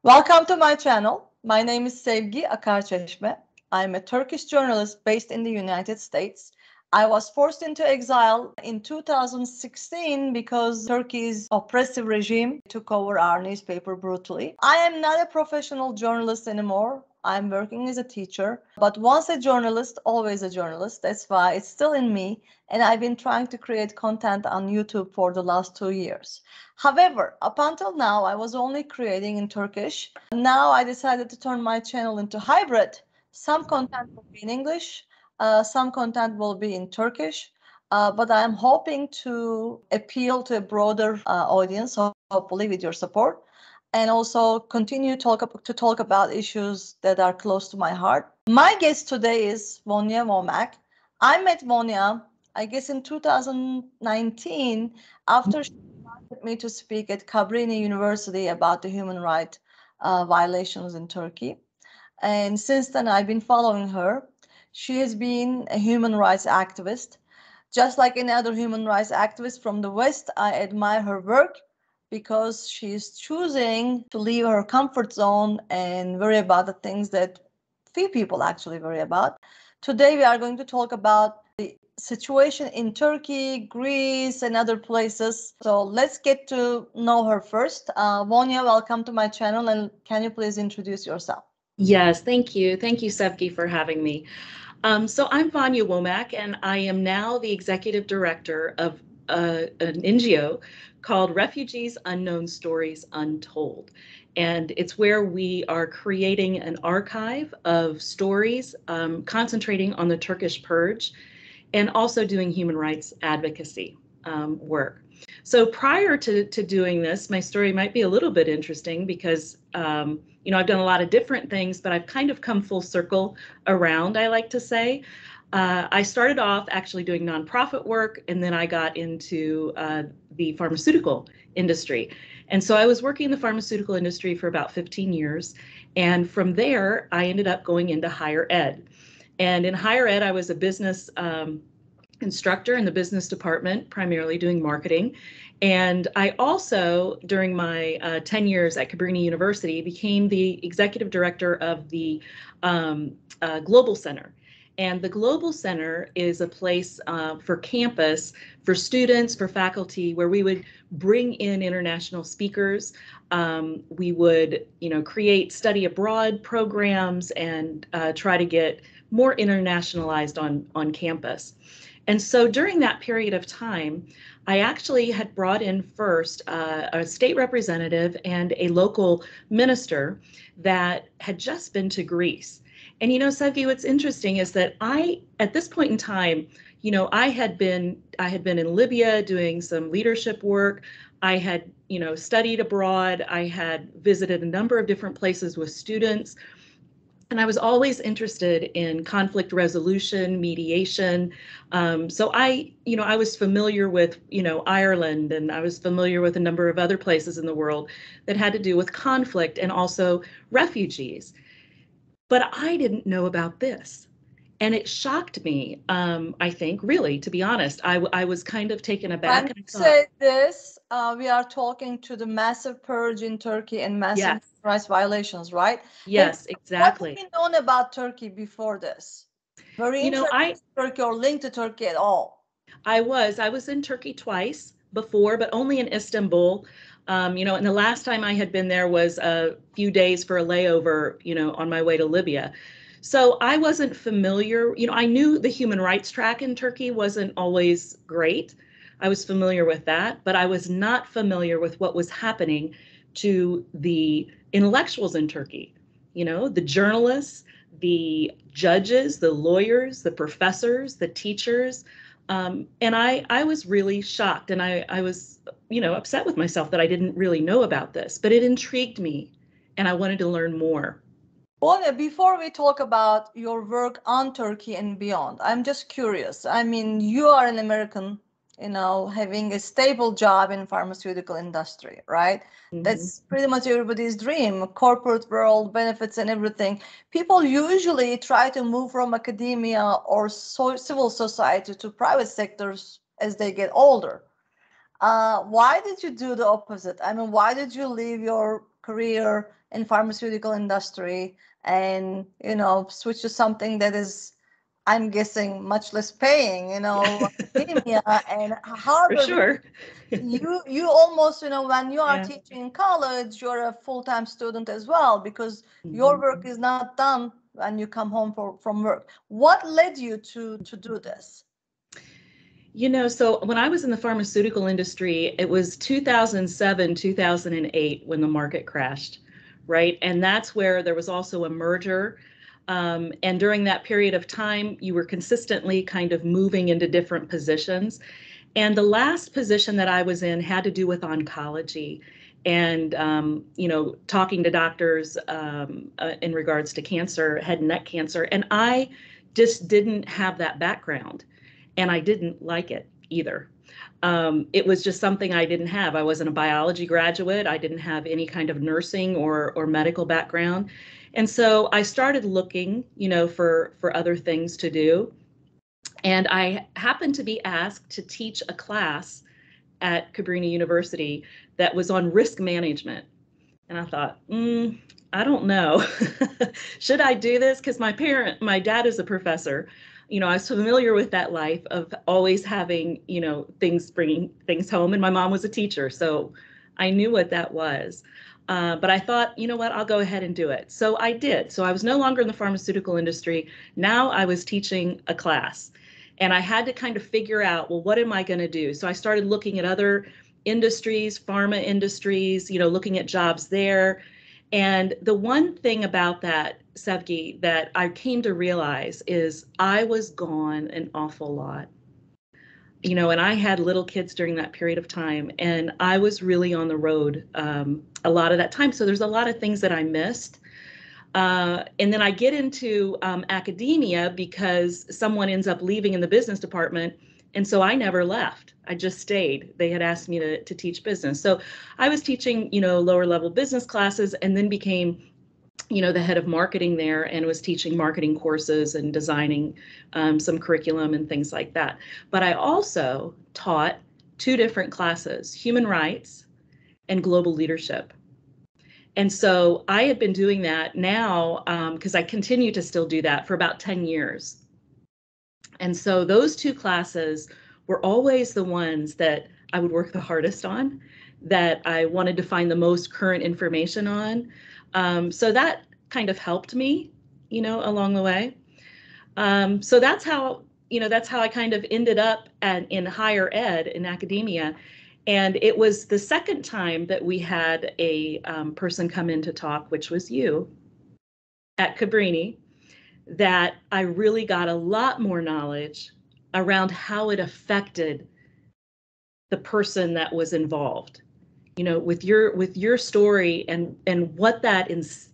Welcome to my channel. My name is Sevgi Akarçeşme. I'm a Turkish journalist based in the United States. I was forced into exile in 2016 because Turkey's oppressive regime took over our newspaper brutally. I am not a professional journalist anymore. I'm working as a teacher, but once a journalist, always a journalist. That's why it's still in me, and I've been trying to create content on YouTube for the last 2 years. However, up until now, I was only creating in Turkish. Now I decided to turn my channel into hybrid. Some content will be in English, some content will be in Turkish, but I'm hoping to appeal to a broader audience, hopefully with your support, and also continue to talk about issues that are close to my heart. My guest today is Vonya Womack. I met Vonya, I guess, in 2019 after she invited me to speak at Kabrini University about the human rights violations in Turkey. And since then, I've been following her. She has been a human rights activist. Just like any other human rights activist from the West, I admire her work because she is choosing to leave her comfort zone and worry about the things that few people actually worry about. Today, we are going to talk about the situation in Turkey, Greece, and other places. So let's get to know her first. Vonya, welcome to my channel, and can you please introduce yourself? Yes, thank you. Thank you, Sevgi, for having me. So I'm Vonya Womack, and I am now the executive director of an NGO called Refugees Unknown Stories Untold. And it's where we are creating an archive of stories concentrating on the Turkish purge and also doing human rights advocacy work. So prior to doing this, my story might be a little bit interesting because I've done a lot of different things, but I've kind of come full circle around, I like to say. I started off actually doing nonprofit work, and then I got into the pharmaceutical industry. And so I was working in the pharmaceutical industry for about 15 years. And from there, I ended up going into higher ed. And in higher ed, I was a business instructor in the business department, primarily doing marketing. And I also, during my 10 years at Kabrini University, became the executive director of the Global Center. And the Global Center is a place for campus, for students, for faculty, where we would bring in international speakers. We would, create study abroad programs and try to get more internationalized on campus. And so during that period of time, I actually had brought in first a state representative and a local minister that had just been to Greece. And, Sevgi, what's interesting is that at this point in time, I had been in Libya doing some leadership work. I had, studied abroad. I had visited a number of different places with students. And I was always interested in conflict resolution, mediation. So I was familiar with, Ireland, and I was familiar with a number of other places in the world that had to do with conflict and also refugees. But I didn't know about this. And it shocked me, I think, really, to be honest. I was kind of taken aback. When you say this, we are talking to the massive purge in Turkey and massive rights violations, right? Yes, exactly. What have you known about Turkey before this? Were you interested in Turkey or linked to Turkey at all? I was in Turkey twice before, but only in Istanbul. And the last time I had been there was a few days for a layover, on my way to Libya. So I wasn't familiar, I knew the human rights track in Turkey wasn't always great. I was familiar with that, but I was not familiar with what was happening to the intellectuals in Turkey, the journalists, the judges, the lawyers, the professors, the teachers. And I was really shocked, and I was, upset with myself that I didn't really know about this, but it intrigued me and I wanted to learn more. Well, before we talk about your work on Turkey and beyond, I'm just curious. I mean, you are an American, having a stable job in pharmaceutical industry, right? Mm-hmm. That's pretty much everybody's dream, corporate world, benefits and everything. People usually try to move from academia or civil society to private sectors as they get older. Why did you do the opposite? I mean, why did you leave your career in pharmaceutical industry and, switch to something that is, I'm guessing, much less paying, academia and For harder. sure. You almost, when you are Yeah. teaching in college, you're a full-time student as well, because your work is not done when you come home from work. What led you to do this? So when I was in the pharmaceutical industry, it was 2007, 2008 when the market crashed, right? And that's where there was also a merger. And during that period of time, you were consistently kind of moving into different positions. And the last position that I was in had to do with oncology and, talking to doctors in regards to cancer, head and neck cancer. And I just didn't have that background. And I didn't like it either. It was just something I didn't have. I wasn't a biology graduate. I didn't have any kind of nursing or medical background. And so I started looking, for other things to do. And I happened to be asked to teach a class at Cabrini University that was on risk management. And I thought, I don't know. Should I do this? Because my dad is a professor. I was familiar with that life of always having, bringing things home. And my mom was a teacher, so I knew what that was. But I thought, you know what, I'll go ahead and do it. So I did. So I was no longer in the pharmaceutical industry. Now I was teaching a class. And I had to kind of figure out, well, what am I going to do? So I started looking at other industries, pharma industries, looking at jobs there. And the one thing about that, Sevgi, that I came to realize is I was gone an awful lot. And I had little kids during that period of time, and I was really on the road a lot of that time. So there's a lot of things that I missed. And then I get into academia because someone ends up leaving in the business department. And so I never left. I just stayed. They had asked me to teach business. So I was teaching, lower level business classes, and then became, the head of marketing there, and was teaching marketing courses and designing some curriculum and things like that. But I also taught 2 different classes, human rights and global leadership. And so I had been doing that now because I continue to still do that for about 10 years. And so those 2 classes were always the ones that I would work the hardest on, that I wanted to find the most current information on. So that kind of helped me, along the way. So that's how I kind of ended up in higher ed, in academia. And it was the second time that we had a person come in to talk, which was you at Cabrini, that I really got a lot more knowledge around how it affected the person that was involved, with your story and what that is,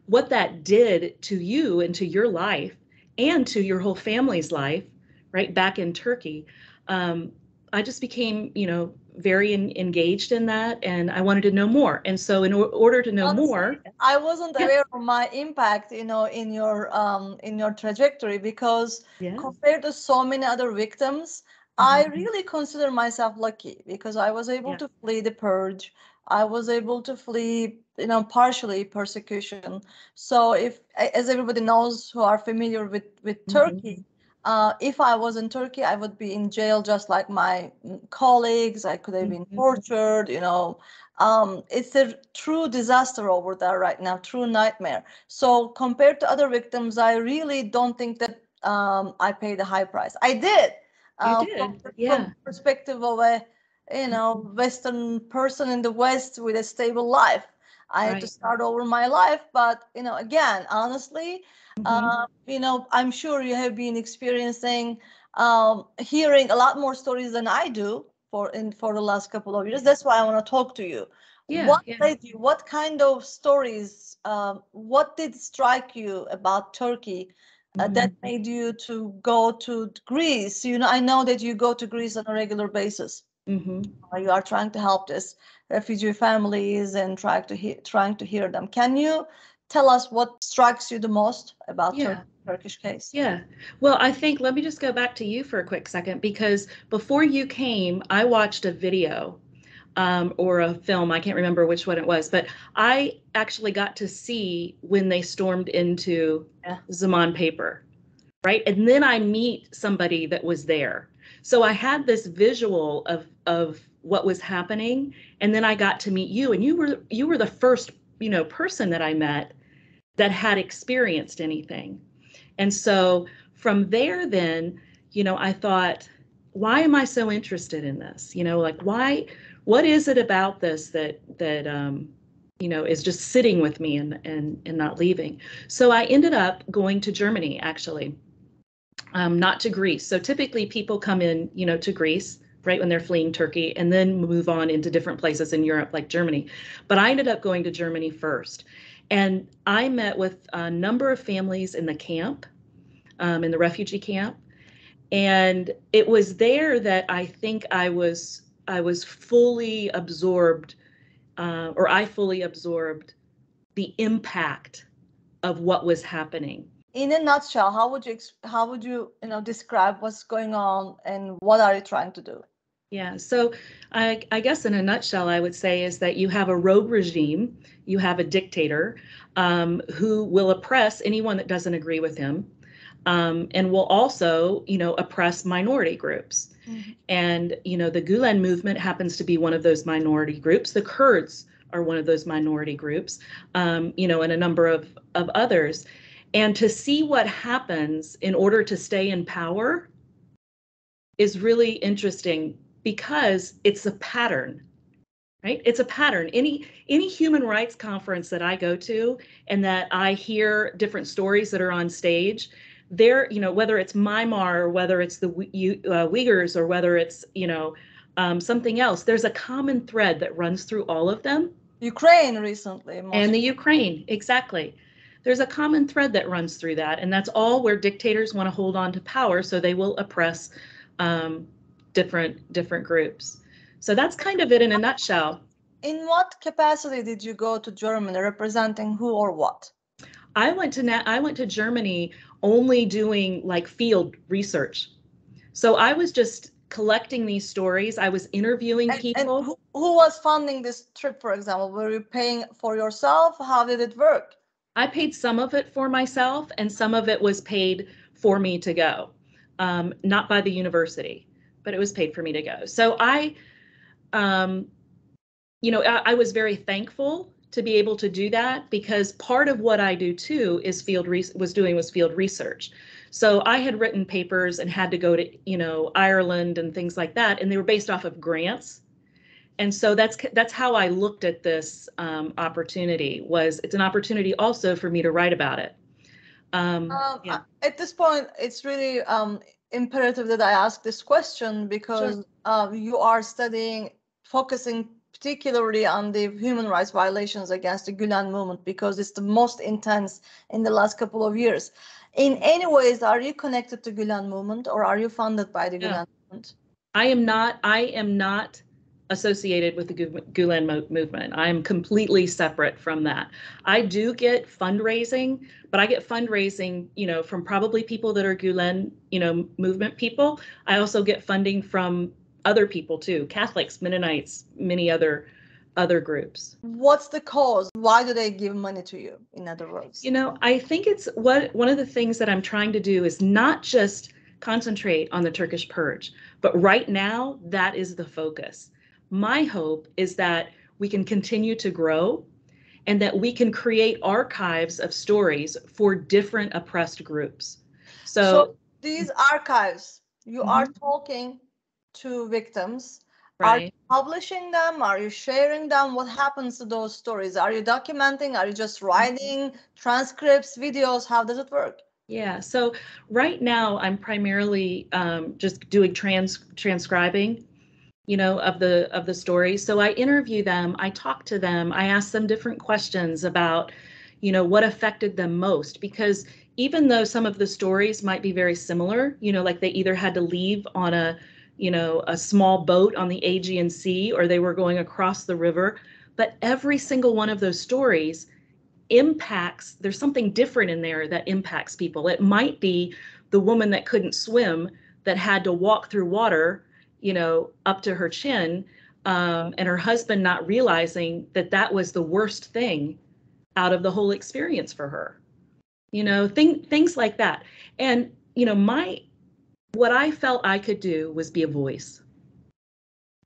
what that did to you and to your life and to your whole family's life, right back in Turkey. I just became, very engaged in that, and I wanted to know more. And so in order to know Honestly, more, I wasn't aware of my impact, in your trajectory, because compared to so many other victims, I really consider myself lucky because I was able to flee the purge. I was able to flee, partially persecution. So as everybody knows who are familiar with Turkey, if I was in Turkey, I would be in jail just like my colleagues. I could have been tortured, it's a true disaster over there right now, true nightmare. So compared to other victims, I really don't think that I paid a high price. I did. You did, From the perspective of a, Western person in the West with a stable life. I had to start over my life, but again, honestly, I'm sure you have been experiencing, hearing a lot more stories than I do for the last couple of years. That's why I want to talk to you. What led you? What kind of stories? What did strike you about Turkey that made you to go to Greece? I know that you go to Greece on a regular basis. You are trying to help these refugee families and trying to hear them. Can you tell us what strikes you the most about Turkish case? Yeah. Well, I think, let me just go back to you for a quick second, because before you came, I watched a video or a film. I can't remember which one it was, but I actually got to see when they stormed into Zaman paper, right? And then I meet somebody that was there. So I had this visual of what was happening, and then I got to meet you, and you were the first, person that I met that had experienced anything. And so from there, then, I thought, why am I so interested in this? Like, what is it about this that is just sitting with me and not leaving? So I ended up going to Germany, actually, not to Greece. So typically people come in, to Greece, right, when they're fleeing Turkey, and then move on into different places in Europe, like Germany. But I ended up going to Germany first. And I met with a number of families in the camp, in the refugee camp. And it was there that I think I was fully absorbed, or I fully absorbed the impact of what was happening. In a nutshell, how would you describe what's going on and what are you trying to do? Yeah, so I guess in a nutshell, I would say is that you have a rogue regime, you have a dictator who will oppress anyone that doesn't agree with him, and will also, oppress minority groups. Mm-hmm. And, the Gulen movement happens to be one of those minority groups. The Kurds are one of those minority groups, and a number of others. And to see what happens in order to stay in power is really interesting, because it's a pattern, right? It's a pattern. Any human rights conference that I go to and that I hear different stories that are on stage, there, whether it's Myanmar or whether it's the Uyghurs or whether it's, something else, there's a common thread that runs through all of them. Ukraine recently. And the Ukraine, exactly. There's a common thread that runs through that. And that's all where dictators want to hold on to power, so they will oppress different groups. So that's kind of it in a nutshell. In what capacity did you go to Germany, representing who or what? I went to Germany only doing like field research. So I was just collecting these stories. I was interviewing people. And who was funding this trip, for example? Were you paying for yourself? How did it work? I paid some of it for myself, and some of it was paid for me to go, not by the university, but it was paid for me to go. So I was very thankful to be able to do that, because part of what I do too is field research. So I had written papers and had to go to, Ireland and things like that, and they were based off of grants. And so that's how I looked at this opportunity. It's an opportunity also for me to write about it. At this point, it's really imperative that I ask this question, because sure. You are focusing particularly on the human rights violations against the Gülen movement, because it's the most intense in the last couple of years. In any ways, are you connected to Gülen movement, or are you funded by the Gülen movement? I am not associated with the Gülen movement. I am completely separate from that. I do get fundraising, but I get fundraising, from probably people that are Gülen, movement people. I also get funding from other people too, Catholics, Mennonites, many other groups. What's the cause? Why do they give money to you, in other words? I think it's one of the things that I'm trying to do is not just concentrate on the Turkish purge, but right now that is the focus. My hope is that we can continue to grow, and that we can create archives of stories for different oppressed groups. So these archives, you are talking to victims, right? Are you publishing them? Are you sharing them? What happens to those stories? Are you documenting? Are you just writing transcripts, videos? How does it work? Yeah, so right now I'm primarily just doing transcribing, of the stories. So I interview them, I talk to them, I ask them different questions about, what affected them most, because even though some of the stories might be very similar, like they either had to leave on a small boat on the Aegean Sea, or they were going across the river, but every single one of those stories there's something different in there that impacts people. It might be the woman that couldn't swim, that had to walk through water, up to her chin, and her husband not realizing that that was the worst thing out of the whole experience for her. You know, things like that. And, you know, what I felt I could do was be a voice.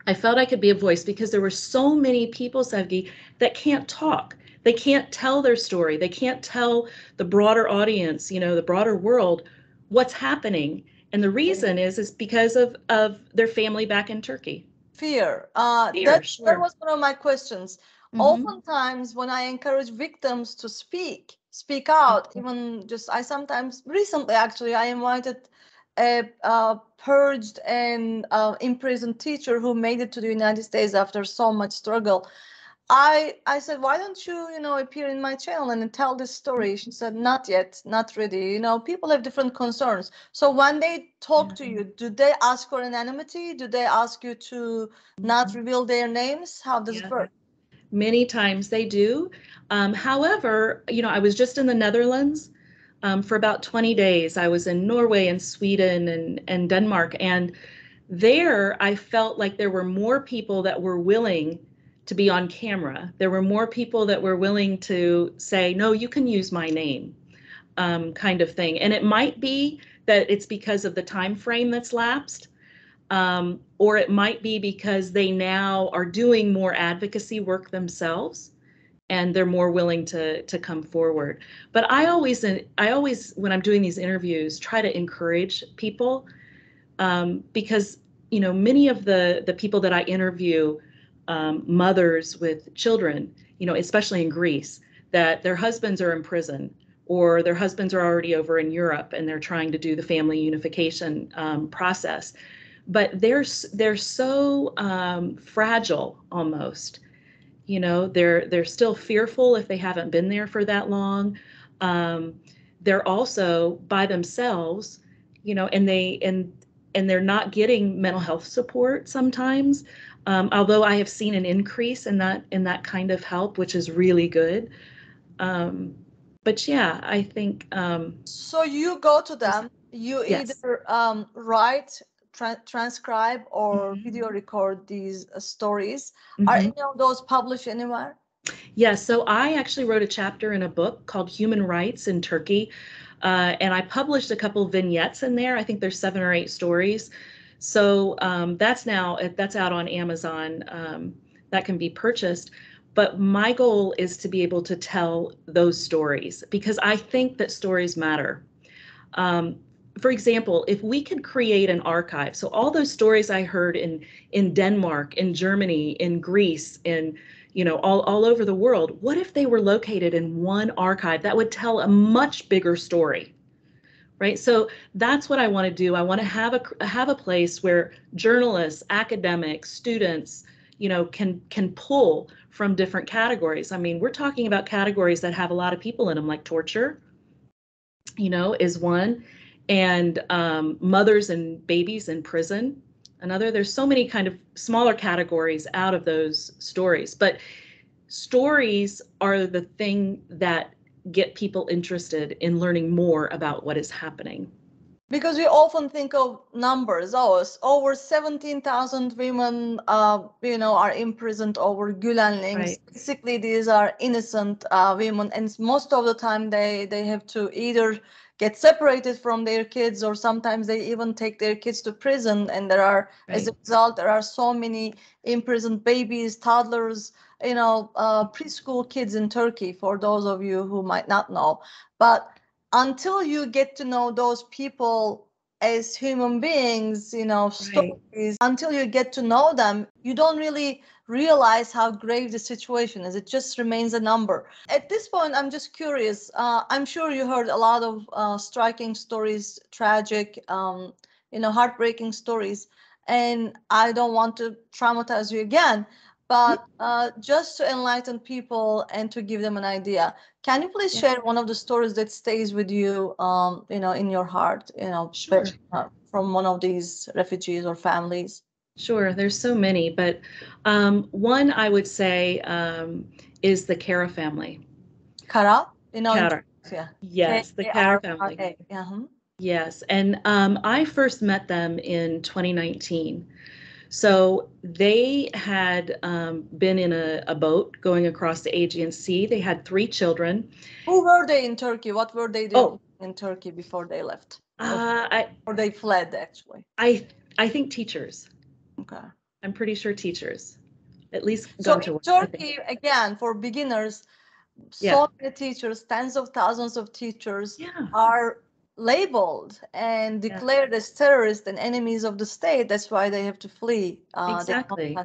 I felt I could be a voice because there were so many people, Sevgi, that can't talk. They can't tell their story. They can't tell the broader audience, you know, the broader world, what's happening. And the reason is because of their family back in Turkey. Fear. Fear, That was one of my questions. Mm-hmm. Oftentimes, when I encourage victims to speak out, even just I sometimes recently actually I invited a purged and imprisoned teacher who made it to the United States after so much struggle. I said, why don't you, you know, appear in my channel and tell this story? She said, not yet, not ready. You know, people have different concerns. So when they talk to you, do they ask for anonymity? Do they ask you to not reveal their names? How does it work? Many times they do. However, you know, I was just in the Netherlands for about 20 days. I was in Norway and Sweden and Denmark. And there I felt like there were more people that were willing to be on camera. There were more people that were willing to say, no, you can use my name, kind of thing. And it might be that it's because of the time frame that's lapsed, or it might be because they now are doing more advocacy work themselves and they're more willing to come forward. But I always, when I'm doing these interviews, try to encourage people, because, you know, many of the people that I interview, mothers with children, you know, especially in Greece, that their husbands are in prison or their husbands are already over in Europe and they're trying to do the family unification process. But they're so fragile almost. You know, they're still fearful if they haven't been there for that long. They're also by themselves, you know, and they're not getting mental health support sometimes. Although I have seen an increase in that kind of help, which is really good. But yeah, I think. So you go to them, you yes. either write, transcribe, or video record these stories. Are any of those published anywhere? Yes, so I actually wrote a chapter in a book called Human Rights in Turkey, and I published a couple vignettes in there. I think there's 7 or 8 stories. So that's out on Amazon. That can be purchased. But my goal is to be able to tell those stories because I think that stories matter. For example, if we could create an archive, so all those stories I heard in Denmark, in Germany, in Greece, in, you know, all over the world, what if they were located in one archive that would tell a much bigger story, right? So that's what I want to do. I want to have a place where journalists, academics, students, you know, can pull from different categories. I mean, we're talking about categories that have a lot of people in them, like torture, you know, is one. And mothers and babies in prison, another. There's so many kind of smaller categories out of those stories, but stories are the thing that get people interested in learning more about what is happening. Because we often think of numbers. Oh, it's over 17,000 women, you know, are imprisoned over Gülenlings. Right. Basically, these are innocent women, and most of the time they have to either get separated from their kids, or sometimes they even take their kids to prison. And there are, as a result, there are so many imprisoned babies, toddlers, you know, preschool kids in Turkey. For those of you who might not know, but until you get to know those people as human beings, you know, stories, until you get to know them, you don't really realize how grave the situation is. It just remains a number. At this point, I'm just curious. I'm sure you heard a lot of striking stories, tragic, you know, heartbreaking stories. And I don't want to traumatize you again, but just to enlighten people and to give them an idea, can you please share one of the stories that stays with you, you know, in your heart, you know, Sure. from one of these refugees or families? Sure, there's so many, but one I would say is the Kara family. Kara? You know, Kara. yeah. Yes, the Kara family. Uh-huh. Yes, and I first met them in 2019. So they had been in a boat going across the Aegean Sea. They had 3 children. Who were they in Turkey? What were they doing in Turkey before they left? Or they fled, actually? I think teachers. Okay. I'm pretty sure teachers. At least so gone to in work, Turkey, again, for beginners, so many teachers, tens of thousands of teachers are labeled and declared as terrorists and enemies of the state. That's why they have to flee. Exactly.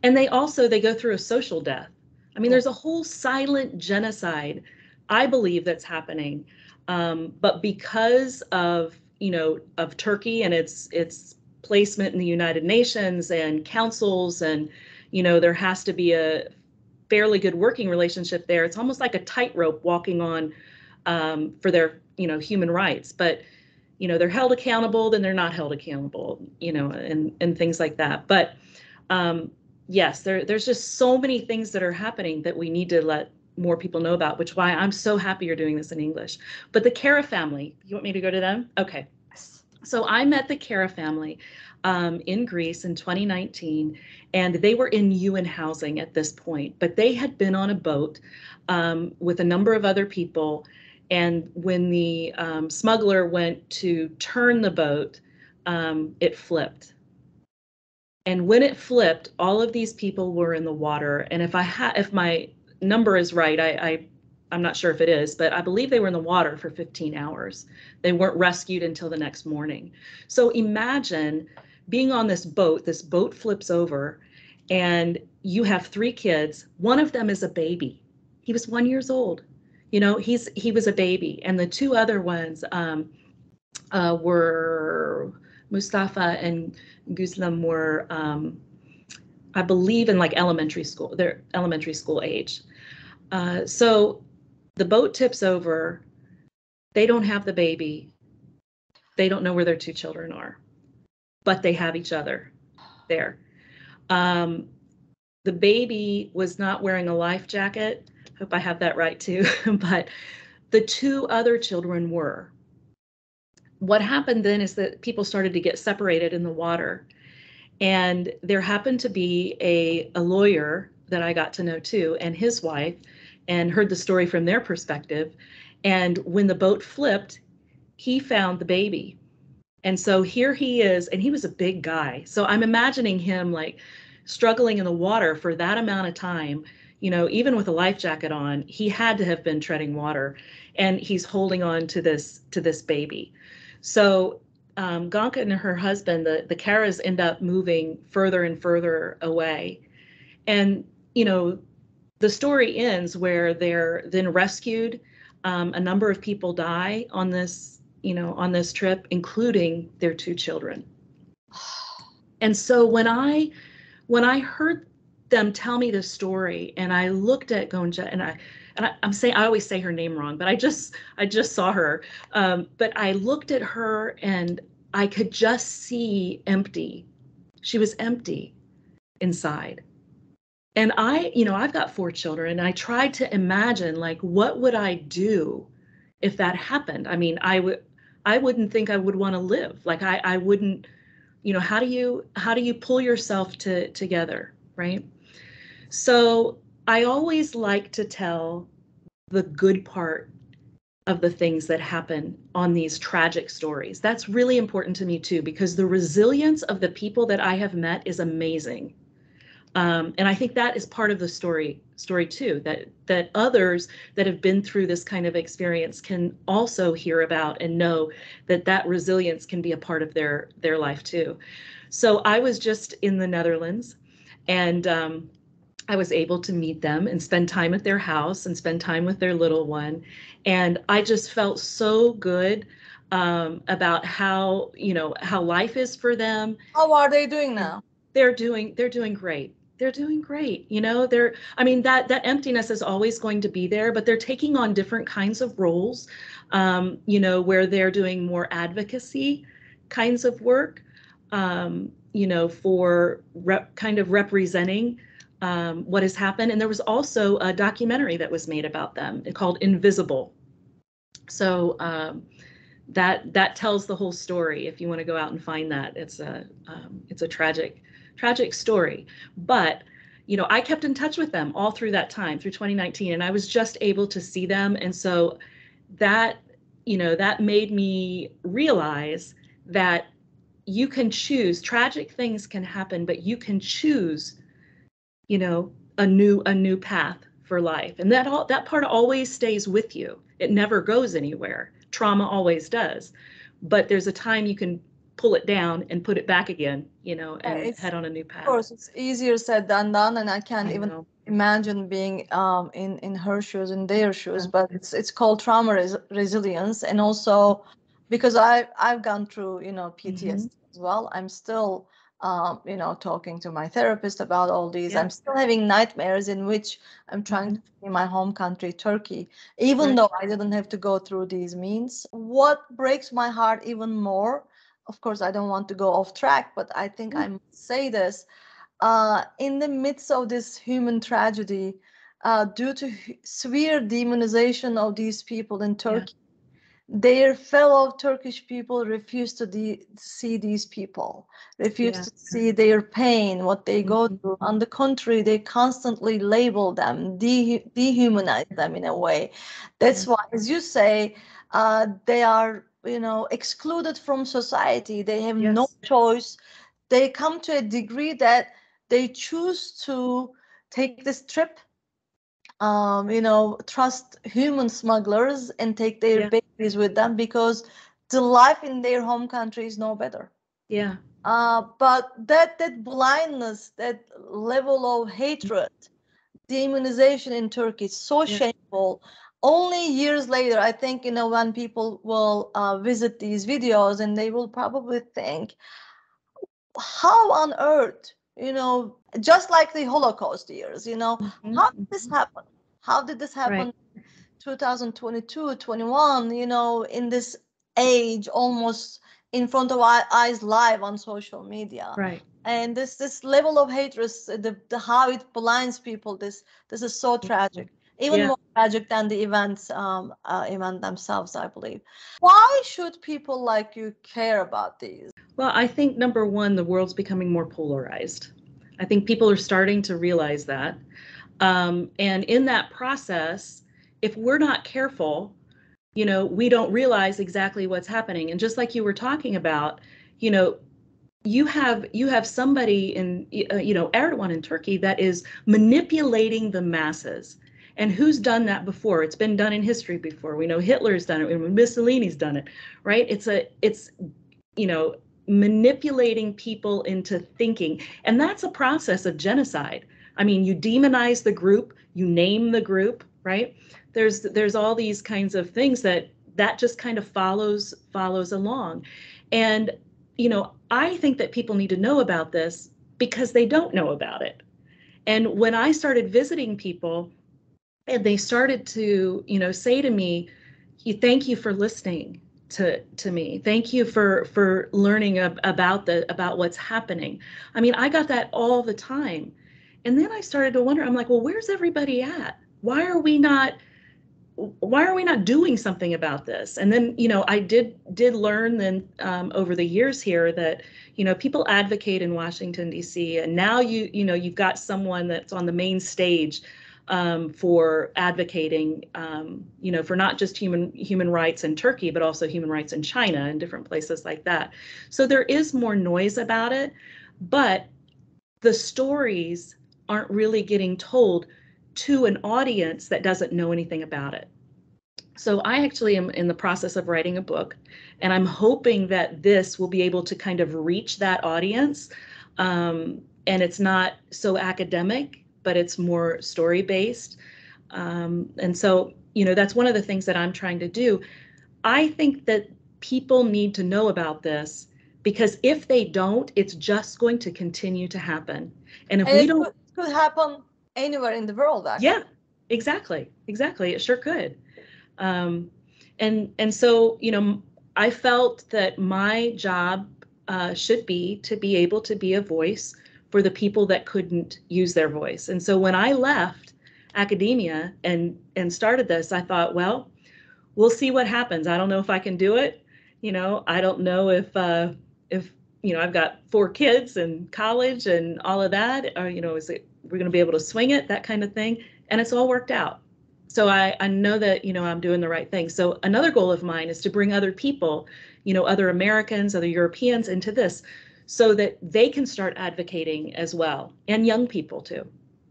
And they go through a social death. I mean, there's a whole silent genocide, I believe, that's happening. But because of, of Turkey and its placement in the United Nations and councils, and, there has to be a fairly good working relationship there. It's almost like a tightrope walking on for their, human rights. But, they're held accountable, then they're not held accountable, and things like that. But yes, there's just so many things that are happening that we need to let more people know about, which is why I'm so happy you're doing this in English. But the Kara family, you want me to go to them? Okay. So I met the Kara family in Greece in 2019, and they were in UN housing at this point, but they had been on a boat with a number of other people. And when the smuggler went to turn the boat, it flipped. And when it flipped, all of these people were in the water. And if my number is right, I'm not sure if it is, but I believe they were in the water for 15 hours. They weren't rescued until the next morning. So imagine being on this boat flips over, and you have 3 kids. One of them is a baby. He was 1 year old. He was a baby. And the 2 other ones were Mustafa and Guzlam were, I believe, in like elementary school. They're elementary school age. So the boat tips over. They don't have the baby. They don't know where their 2 children are, but they have each other there. The baby was not wearing a life jacket. Hope I have that right too. But the 2 other children were. What happened then is that people started to get separated in the water. And there happened to be a lawyer that I got to know too, and his wife, and heard the story from their perspective. And when the boat flipped, he found the baby. And so here he is, and he was a big guy. So I'm imagining him like struggling in the water for that amount of time, even with a life jacket on. He had to have been treading water, and he's holding on to this baby. So Gonka and her husband, the Karas, end up moving further and further away. And, the story ends where they're then rescued. A number of people die on this trip, including their 2 children. And so when I heard them tell me this story, and I looked at Gonja, and I always say her name wrong, but I just saw her. But I looked at her, and I could just see empty. She was empty inside. And I've got 4 children, and I tried to imagine, like, what would I do if that happened? I mean, I wouldn't think I would want to live. Like, I wouldn't, how do you pull yourself together, right? So I always like to tell the good part of the things that happen on these tragic stories. That's really important to me too, because the resilience of the people that I have met is amazing. And I think that is part of the story too, that others that have been through this kind of experience can also hear about and know that resilience can be a part of their life too. So I was just in the Netherlands, and I was able to meet them and spend time at their house and spend time with their little one. And I just felt so good about how life is for them. How are they doing now? They're doing great. They're doing great. That emptiness is always going to be there, but they're taking on different kinds of roles, where they're doing more advocacy kinds of work, for kind of representing what has happened. And there was also a documentary that was made about them called Invisible. So that tells the whole story. If you want to go out and find that, it's a tragic tragic story. But, I kept in touch with them all through that time, through 2019, and I was just able to see them. And so that, that made me realize that you can choose. Tragic things can happen, but you can choose, a new path for life. And that part always stays with you. It never goes anywhere. Trauma always does. But there's a time you can pull it down and put it back again, and head on a new path. Of course, it's easier said than done, and I can't even know. imagine being in her shoes, in their shoes. But it's called trauma resilience, and also because I've gone through PTSD as well. I'm still talking to my therapist about all these. I'm still having nightmares in which I'm trying to flee my home country, Turkey, even though I didn't have to go through these means. What breaks my heart even more, of course, I don't want to go off track, but I think I must say this. In the midst of this human tragedy, due to severe demonization of these people in Turkey, their fellow Turkish people refuse to see these people, refuse to see their pain, what they go through. On the contrary, they constantly label them, dehumanize them in a way. That's why, as you say, they are, excluded from society. They have no choice. They come to a degree that they choose to take this trip, trust human smugglers and take their babies with them because the life in their home country is no better. Yeah. But that blindness, that level of hatred, demonization in Turkey is so shameful. Only years later, I think, when people will visit these videos and they will probably think, how on earth, just like the Holocaust years, how did this happen? How did this happen 2022, 21, in this age, almost in front of our eyes, live on social media? Right. And this level of hatred, the how it blinds people, this is so tragic. Even more tragic than the events event themselves, I believe. Why should people like you care about these? Well, I think number one, the world's becoming more polarized. I think people are starting to realize that. And in that process, if we're not careful, we don't realize exactly what's happening. And just like you were talking about, you have somebody in, Erdogan in Turkey that is manipulating the masses. And who's done that before? It's been done in history before. We know Hitler's done it, and Mussolini's done it, right? It's manipulating people into thinking. And that's a process of genocide. I mean, you demonize the group, you name the group, right? There's all these kinds of things that just kind of follows along. And, I think that people need to know about this because they don't know about it. And when I started visiting people and they started to, say to me, thank you for listening to me. Thank you for learning about what's happening. I mean, I got that all the time. And then I started to wonder, I'm like, well, where's everybody at? Why are we not doing something about this? And then, I did learn then over the years here that, people advocate in Washington, D.C. And now you've got someone that's on the main stage for advocating, for not just human rights in Turkey, but also human rights in China and different places like that. So there is more noise about it, but the stories aren't really getting told to an audience that doesn't know anything about it. So I actually am in the process of writing a book, and I'm hoping that this will be able to kind of reach that audience. And it's not so academic, but it's more story-based. And so, that's one of the things that I'm trying to do. I think that people need to know about this because if they don't, it's just going to continue to happen. And if we don't... It could happen anywhere in the world, actually. Yeah, exactly. It sure could. And so, I felt that my job should be to be able to be a voice for the people that couldn't use their voice. And so when I left academia and started this, I thought, well, we'll see what happens. I don't know if I can do it. I don't know if I've got 4 kids and college and all of that. We're going to be able to swing it, that kind of thing. And it's all worked out. So I know that, I'm doing the right thing. So another goal of mine is to bring other people, other Americans, other Europeans into this so that they can start advocating as well, and young people too.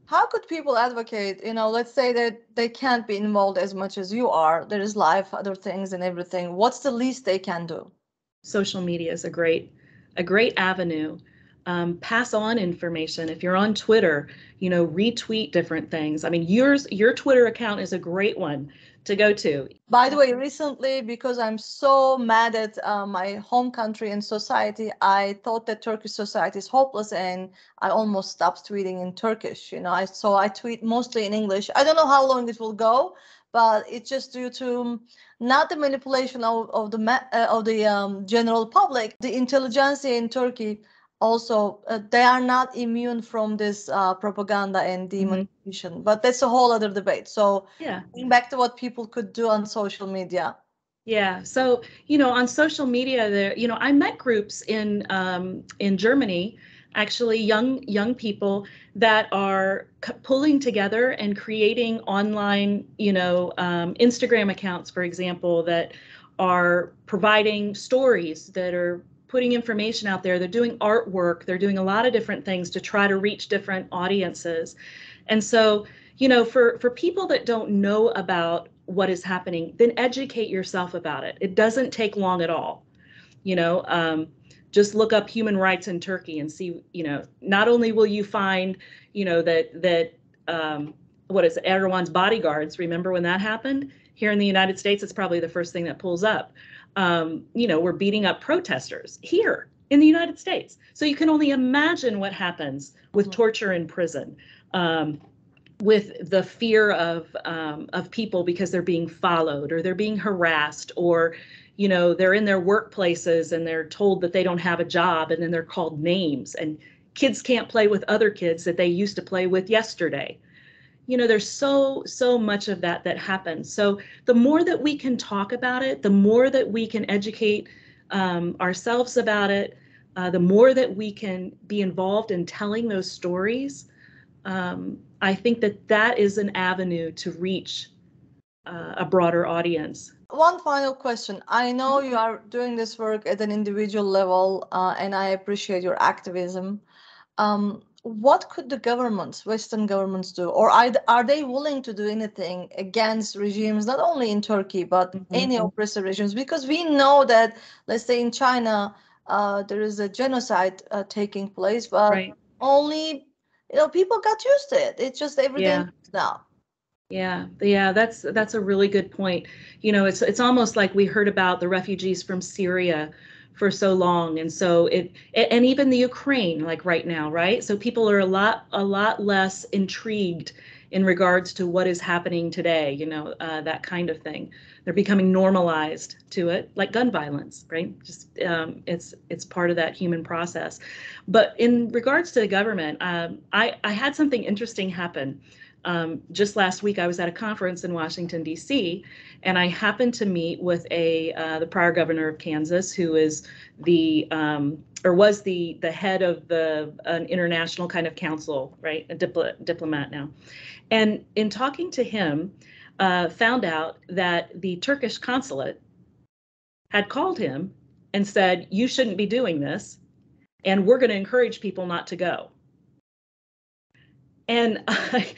How could people advocate? Let's say that they can't be involved as much as you are. There is life, other things and everything. What's the least they can do? Social media is a great avenue. Pass on information. If you're on Twitter, retweet different things. I mean, your Twitter account is a great one to go to. By the way, recently, because I'm so mad at my home country and society, I thought that Turkish society is hopeless, and I almost stopped tweeting in Turkish. So I tweet mostly in English. I don't know how long it will go, but it's just due to not the manipulation of the general public. The intelligentsia in Turkey also, they are not immune from this propaganda and demonization, but that's a whole other debate. So yeah, going back to what people could do on social media. Yeah. So, on social media there, I met groups in Germany, actually young people that are pulling together and creating online, Instagram accounts, for example, that are providing stories, that are putting information out there. They're doing artwork. They're doing a lot of different things to try to reach different audiences. And so, for people that don't know about what is happening, then educate yourself about it. It doesn't take long at all. Just look up human rights in Turkey and see, not only will you find, that what is it, Erdogan's bodyguards, remember when that happened? Here in the United States, it's probably the first thing that pulls up. We're beating up protesters here in the United States. So you can only imagine what happens with torture in prison, with the fear of people because they're being followed or they're being harassed, or they're in their workplaces and they're told that they don't have a job, and then they're called names, and kids can't play with other kids that they used to play with yesterday. There's so much of that happens. So the more that we can talk about it, the more that we can educate ourselves about it, the more that we can be involved in telling those stories. I think that is an avenue to reach a broader audience. One final question. I know you are doing this work at an individual level, and I appreciate your activism. What could the governments, Western governments, do? Or are they willing to do anything against regimes, not only in Turkey, but any oppressive regimes? Because we know that, let's say in China, there is a genocide taking place, but only, people got used to it. It's just everyday now. Yeah, that's a really good point. It's almost like we heard about the refugees from Syria for so long, and so and even the Ukraine, like right now, right? So people are a lot less intrigued in regards to what is happening today, that kind of thing. They're becoming normalized to it, like gun violence, right? Just it's part of that human process. But in regards to the government, I had something interesting happen. Just last week, I was at a conference in Washington, D.C., and I happened to meet with the prior governor of Kansas, who is was the head of an international kind of council, right? A diplomat now. And in talking to him, found out that the Turkish consulate had called him and said, "You shouldn't be doing this, and we're going to encourage people not to go." And I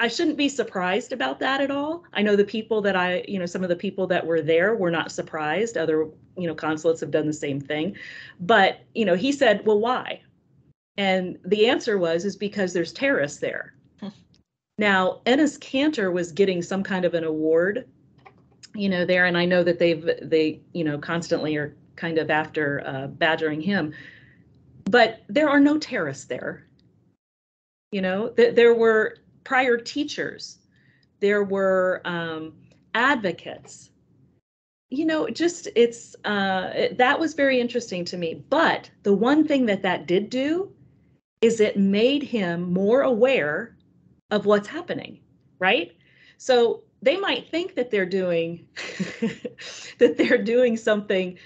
shouldn't be surprised about that at all. I know the people that some of the people that were there were not surprised. Other, consulates have done the same thing. But, he said, "Well, why?" And the answer is because there's terrorists there. Now, Enes Kanter was getting some kind of an award, there. And I know that they constantly are kind of after badgering him. But there are no terrorists there. There were prior teachers, there were advocates. That was very interesting to me. But the one thing that did do is it made him more aware of what's happening, right? So they might think that they're doing something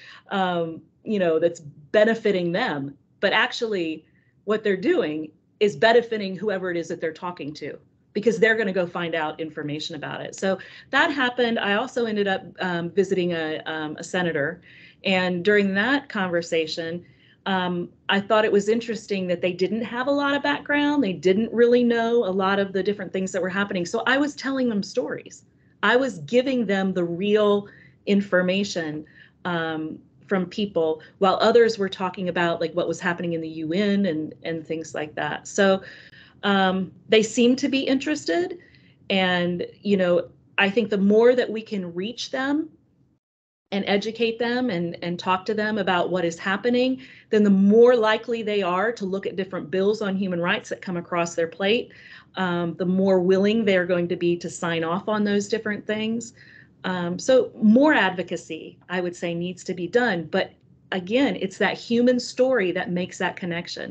that's benefiting them, but actually what they're doing is benefiting whoever it is that they're talking to, because they're going to go find out information about it. So that happened. I also ended up visiting a senator, and during that conversation, I thought it was interesting that they didn't have a lot of background. They didn't really know a lot of the different things that were happening. So I was telling them stories. I was giving them the real information from people, while others were talking about like what was happening in the UN and things like that. So they seem to be interested. And, I think the more that we can reach them and educate them and talk to them about what is happening, then the more likely they are to look at different bills on human rights that come across their plate, the more willing they're going to be to sign off on those different things. So more advocacy, I would say, needs to be done. But again, it's that human story that makes that connection.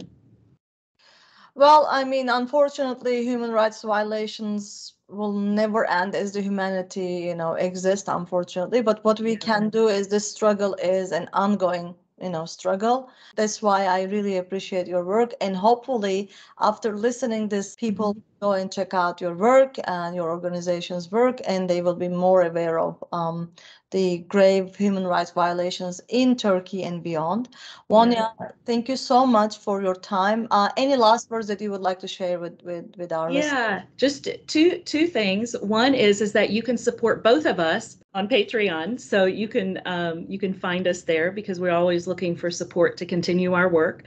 Well, I mean, unfortunately, human rights violations will never end as the humanity, exists, unfortunately. But what we can do is this struggle is an ongoing, struggle. That's why I really appreciate your work. And hopefully, after listening this, people go and check out your work and your organization's work, and they will be more aware of the grave human rights violations in Turkey and beyond. Vanya, thank you so much for your time. Any last words that you would like to share with our listeners? Just two things. One is that you can support both of us on Patreon, so you can find us there, because we're always looking for support to continue our work.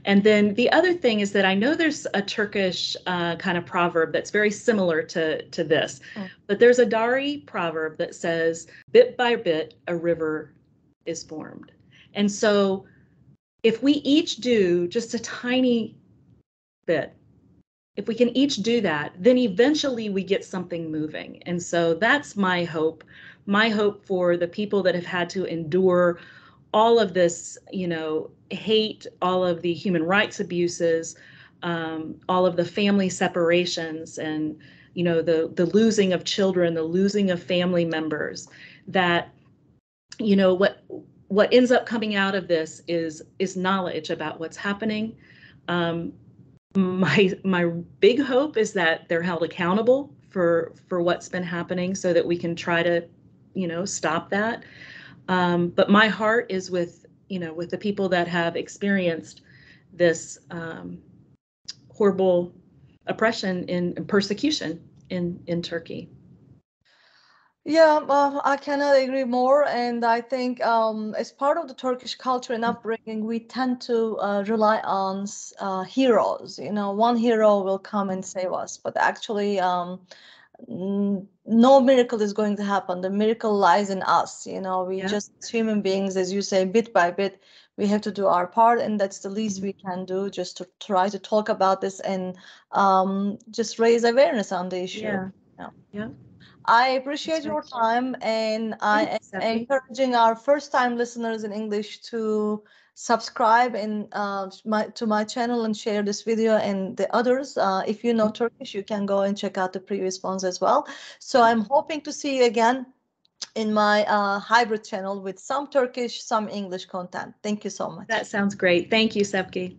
And then the other thing is that I know there's a Turkish kind of proverb that's very similar to this, but there's a Dari proverb that says, "Bit by bit, a river is formed." And so if we each do just a tiny bit, if we can each do that, then eventually we get something moving. And so that's my hope for the people that have had to endure all of this, hate, all of the human rights abuses, all of the family separations, and, the losing of children, the losing of family members, that, what ends up coming out of this is knowledge about what's happening. My big hope is that they're held accountable for what's been happening, so that we can try to, stop that. But my heart is with the people that have experienced this horrible oppression and persecution in Turkey. Yeah, I cannot agree more. And I think as part of the Turkish culture and upbringing, we tend to rely on heroes. One hero will come and save us, but actually no miracle is going to happen. The miracle lies in us. We just, as human beings, as you say, bit by bit, we have to do our part, and that's the least we can do, just to try to talk about this and just raise awareness on the issue. Yeah. I appreciate your time, and I am encouraging our first-time listeners in English to subscribe to my channel and share this video and the others. If you know Turkish, you can go and check out the previous ones as well. So I'm hoping to see you again in my hybrid channel with some Turkish, some English content. Thank you so much. That sounds great. Thank you, Sevgi.